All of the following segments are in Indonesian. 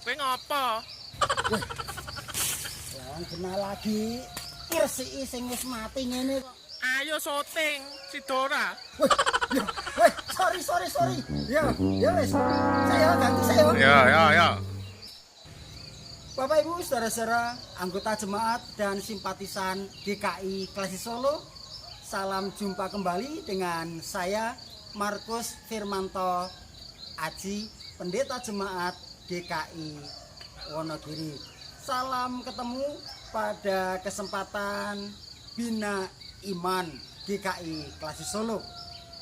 Kowe ngopo? Wong kena lagi ngresiki sing wis mati ngene kok. Ayo syuting si Dora. Weh, sorry. Ya wis. Saya ganti saya. Ya. Bapak Ibu, saudara-saudara, anggota jemaat dan simpatisan GKI Klasi Solo, salam jumpa kembali dengan saya Markus Firmanto Aji, pendeta jemaat GKI Wonogiri. Salam ketemu pada kesempatan Bina Iman GKI Klasi Solo.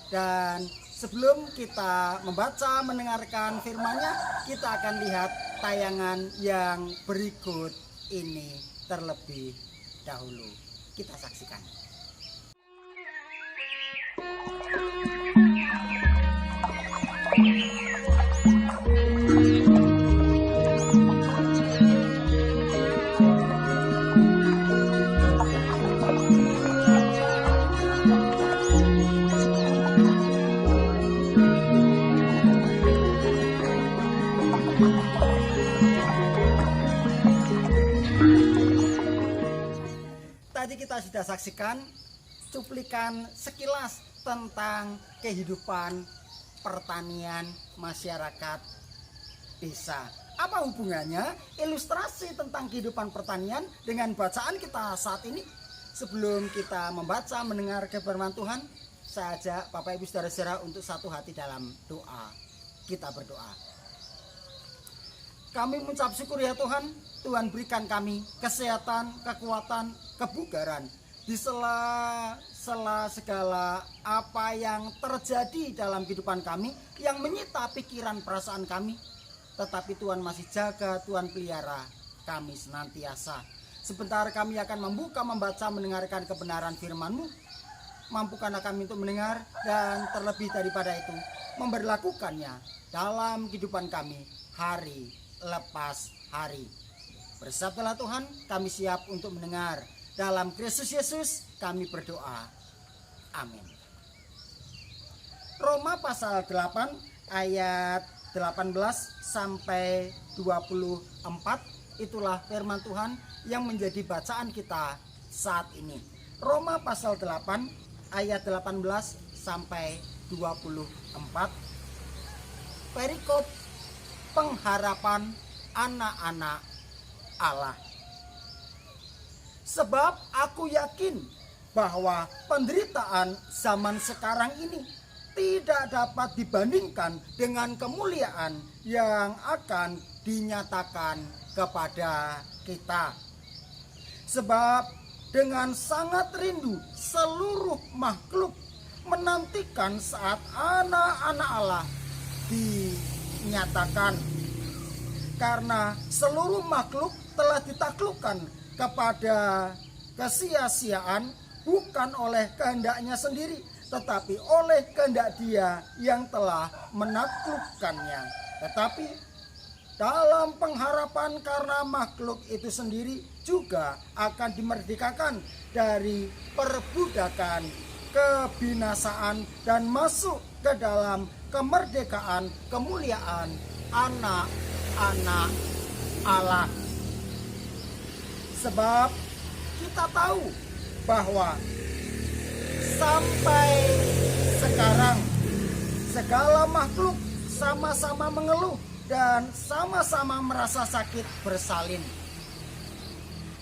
Dan sebelum kita membaca mendengarkan firman-Nya, kita akan lihat tayangan yang berikut ini terlebih dahulu. Kita saksikan. Tadi kita sudah saksikan cuplikan sekilas tentang kehidupan pertanian masyarakat desa. Apa hubungannya ilustrasi tentang kehidupan pertanian dengan bacaan kita saat ini? Sebelum kita membaca mendengar firman Tuhan, saya ajak Bapak Ibu Saudara-saudara untuk satu hati dalam doa. Kita berdoa. Kami mengucap syukur ya Tuhan, Tuhan berikan kami kesehatan, kekuatan, kebugaran di sela-sela segala apa yang terjadi dalam kehidupan kami yang menyita pikiran perasaan kami. Tetapi Tuhan masih jaga, Tuhan pelihara kami senantiasa. Sebentar kami akan membaca, mendengarkan kebenaran firman-Mu. Mampukanlah kami untuk mendengar dan terlebih daripada itu memberlakukannya dalam kehidupan kami hari lepas hari. Bersabdalah Tuhan, kami siap untuk mendengar. Dalam Kristus Yesus kami berdoa. Amin. Roma pasal 8 ayat 18 sampai 24, itulah firman Tuhan yang menjadi bacaan kita saat ini. Roma pasal 8 ayat 18 sampai 24. Perikop pengharapan anak-anak Allah. Sebab aku yakin bahwa penderitaan zaman sekarang ini tidak dapat dibandingkan dengan kemuliaan yang akan dinyatakan kepada kita. Sebab dengan sangat rindu seluruh makhluk menantikan saat anak-anak Allah dinyatakan. Karena seluruh makhluk telah ditaklukkan kepada kesia-siaan bukan oleh kehendaknya sendiri, tetapi oleh kehendak Dia yang telah menaklukkannya. Tetapi dalam pengharapan karena makhluk itu sendiri juga akan dimerdekakan dari perbudakan kebinasaan dan masuk ke dalam kemerdekaan kemuliaan anak-anak Allah. Sebab kita tahu bahwa sampai sekarang segala makhluk sama-sama mengeluh dan sama-sama merasa sakit bersalin.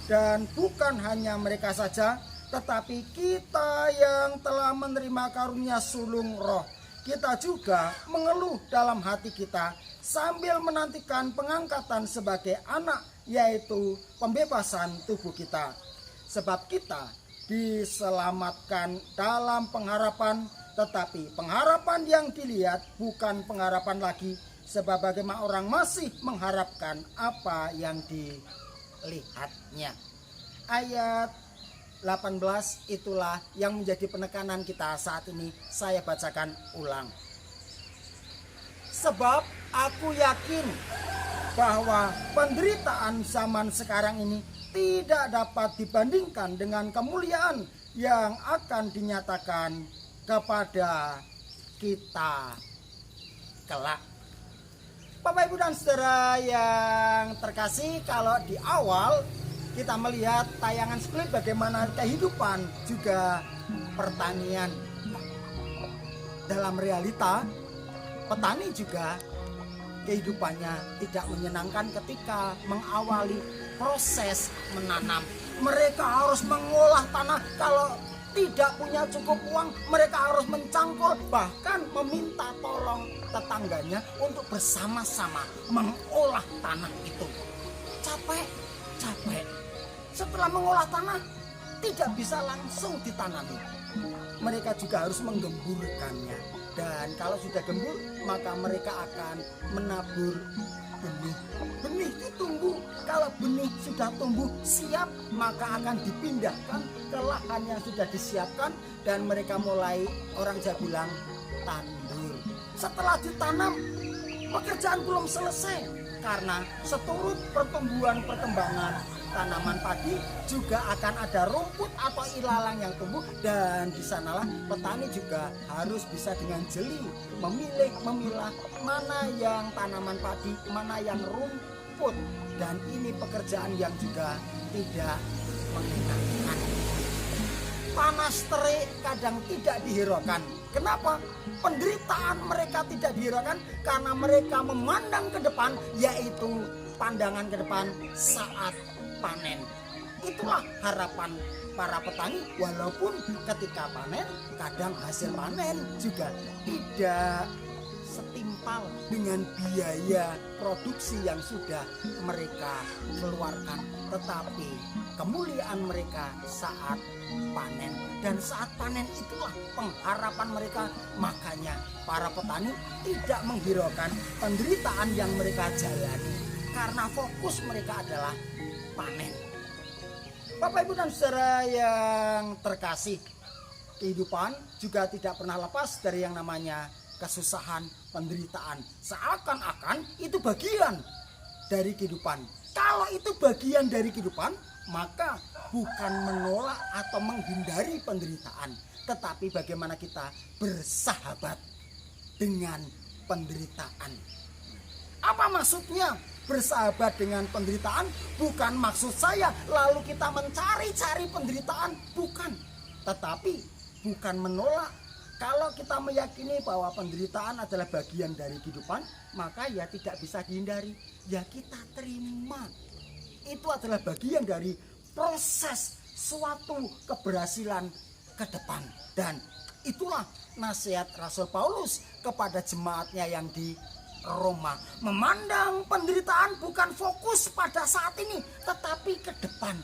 Dan bukan hanya mereka saja, tetapi kita yang telah menerima karunia sulung roh, kita juga mengeluh dalam hati kita sambil menantikan pengangkatan sebagai anak, yaitu pembebasan tubuh kita. Sebab kita diselamatkan dalam pengharapan, tetapi pengharapan yang dilihat bukan pengharapan lagi, sebab bagaimana orang masih mengharapkan apa yang dilihatnya. Ayat 18 itulah yang menjadi penekanan kita saat ini. Saya bacakan ulang. Sebab aku yakin bahwa penderitaan zaman sekarang ini tidak dapat dibandingkan dengan kemuliaan yang akan dinyatakan kepada kita kelak. Bapak Ibu dan Saudara yang terkasih, kalau di awal kita melihat tayangan split bagaimana kehidupan juga pertanian. Dalam realita, petani juga kehidupannya tidak menyenangkan ketika mengawali proses menanam. Mereka harus mengolah tanah, kalau tidak punya cukup uang mereka harus mencangkul, bahkan meminta tolong tetangganya untuk bersama-sama mengolah tanah itu. Capek. Setelah mengolah tanah tidak bisa langsung ditanami. Mereka juga harus menggemburkannya. Dan kalau sudah gembur, maka mereka akan menabur benih. Benih itu tumbuh. Kalau benih sudah tumbuh siap, maka akan dipindahkan ke lahan yang sudah disiapkan. Dan mereka mulai, orang Jawa bilang, tandur. Setelah ditanam, pekerjaan belum selesai. Karena seturut perkembangan tanaman padi juga akan ada rumput atau ilalang yang tumbuh, dan di sanalah petani juga harus bisa dengan jeli memilah mana yang tanaman padi, mana yang rumput, dan ini pekerjaan yang juga tidak menyenangkan. Panas terik kadang tidak dihiraukan. Kenapa? Penderitaan mereka tidak dihiraukan karena mereka memandang ke depan, yaitu pandangan ke depan saat panen. Itulah harapan para petani, walaupun ketika panen kadang hasil panen juga tidak setimpal dengan biaya produksi yang sudah mereka keluarkan, tetapi kemuliaan mereka saat panen, dan saat panen itulah pengharapan mereka. Makanya para petani tidak menghiraukan penderitaan yang mereka jalani karena fokus mereka adalah panen. Bapak Ibu dan Saudara yang terkasih, kehidupan juga tidak pernah lepas dari yang namanya kesusahan, penderitaan. Seakan-akan itu bagian dari kehidupan. Kalau itu bagian dari kehidupan, maka bukan menolak atau menghindari penderitaan, tetapi bagaimana kita bersahabat dengan penderitaan. Apa maksudnya bersahabat dengan penderitaan? Bukan maksud saya lalu kita mencari-cari penderitaan, bukan. Tetapi bukan menolak. Kalau kita meyakini bahwa penderitaan adalah bagian dari kehidupan, maka ya tidak bisa dihindari. Ya kita terima. Itu adalah bagian dari proses suatu keberhasilan ke depan. Dan itulah nasihat Rasul Paulus kepada jemaatnya yang di Roma. Memandang penderitaan bukan fokus pada saat ini, tetapi ke depan.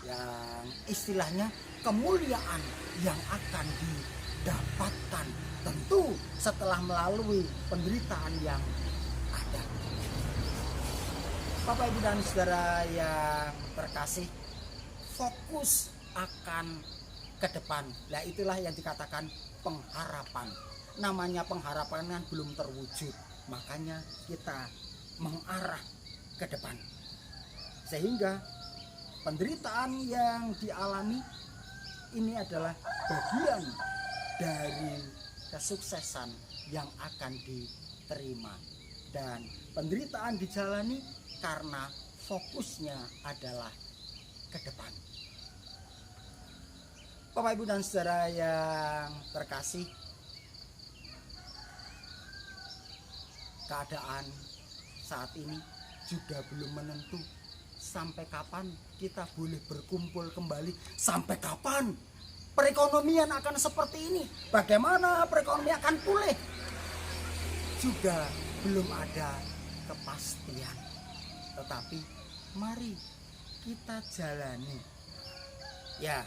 Yang istilahnya kemuliaan yang akan didapatkan tentu setelah melalui penderitaan yang ada. Bapak Ibu dan Saudara yang terkasih, fokus akan ke depan. Nah itulah yang dikatakan pengharapan. Namanya pengharapan kan belum terwujud, makanya kita mengarah ke depan. Sehingga penderitaan yang dialami ini adalah bagian dari kesuksesan yang akan diterima. Dan penderitaan dijalani karena fokusnya adalah ke depan. Bapak Ibu dan Saudara yang terkasih, keadaan saat ini juga belum menentu. Sampai kapan kita boleh berkumpul kembali? Sampai kapan perekonomian akan seperti ini? Bagaimana perekonomian akan pulih? Juga belum ada kepastian. Tetapi mari kita jalani. Ya,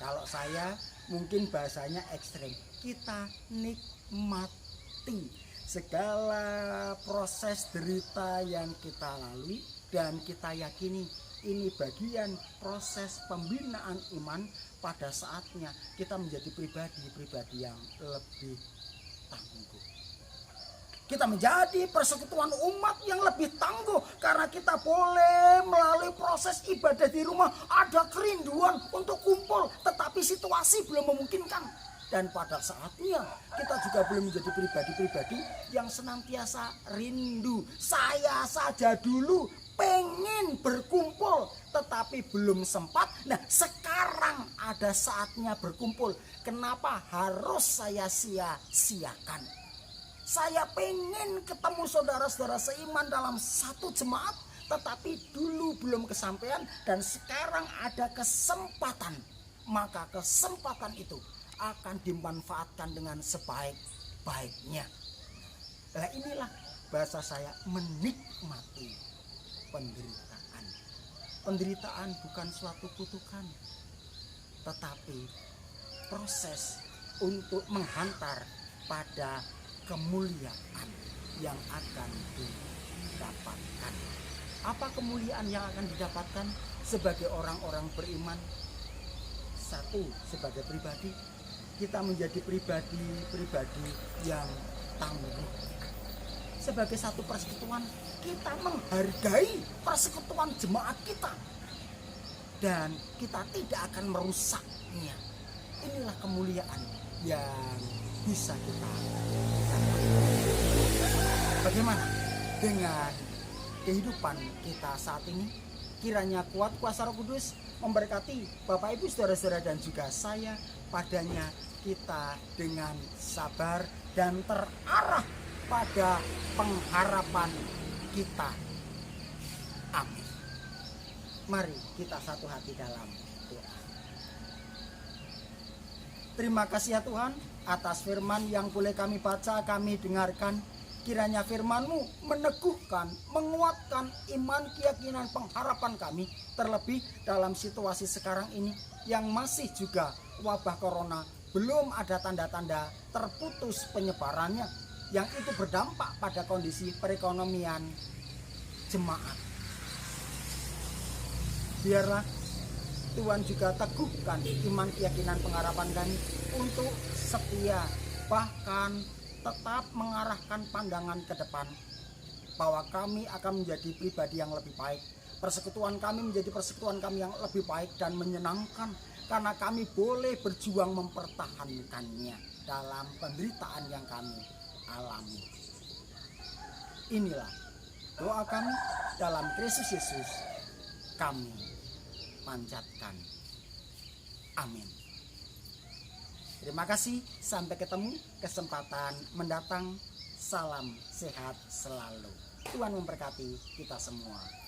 kalau saya mungkin bahasanya ekstrem. Kita nikmati segala proses derita yang kita lalui, dan kita yakini ini bagian proses pembinaan iman. Pada saatnya kita menjadi pribadi-pribadi yang lebih tangguh. Kita menjadi persekutuan umat yang lebih tangguh karena kita boleh melalui proses ibadah di rumah. Ada kerinduan untuk kumpul, tetapi situasi belum memungkinkan. Dan pada saatnya kita juga boleh menjadi pribadi-pribadi yang senantiasa rindu. Saya saja dulu pengen berkumpul tetapi belum sempat. Nah, sekarang ada saatnya berkumpul. Kenapa harus saya sia-siakan? Saya pengen ketemu saudara-saudara seiman dalam satu jemaat, tetapi dulu belum kesampaian dan sekarang ada kesempatan. Maka kesempatan itu akan dimanfaatkan dengan sebaik-baiknya. Nah, inilah bahasa saya menikmati penderitaan. Penderitaan bukan suatu kutukan, tetapi proses untuk menghantar pada kemuliaan yang akan didapatkan. Apa kemuliaan yang akan didapatkan sebagai orang-orang beriman? Satu, sebagai pribadi, kita menjadi pribadi yang tangguh. Sebagai satu persekutuan, kita menghargai persekutuan jemaat kita. Dan kita tidak akan merusaknya. Inilah kemuliaan yang bisa kita dapatkan. Bagaimana dengan kehidupan kita saat ini? Kiranya kuat kuasa Roh Kudus memberkati Bapak Ibu saudara-saudara dan juga saya. Padanya kita dengan sabar dan terarah pada pengharapan kita. Amin. Mari kita satu hati dalam doa. Terima kasih ya Tuhan atas firman yang boleh kami baca, kami dengarkan. Kiranya firman-Mu meneguhkan, menguatkan iman, keyakinan, pengharapan kami. Terlebih dalam situasi sekarang ini yang masih juga wabah corona, belum ada tanda-tanda terputus penyebarannya, yang itu berdampak pada kondisi perekonomian jemaat. Biarlah Tuhan juga teguhkan iman, keyakinan, pengharapan kami untuk setia, bahkan tetap mengarahkan pandangan ke depan bahwa kami akan menjadi pribadi yang lebih baik. Persekutuan kami menjadi persekutuan kami yang lebih baik dan menyenangkan karena kami boleh berjuang mempertahankannya dalam penderitaan yang kami alami. Inilah doa kami dalam Kristus Yesus kami panjatkan. Amin. Terima kasih, sampai ketemu kesempatan mendatang. Salam sehat selalu. Tuhan memberkati kita semua.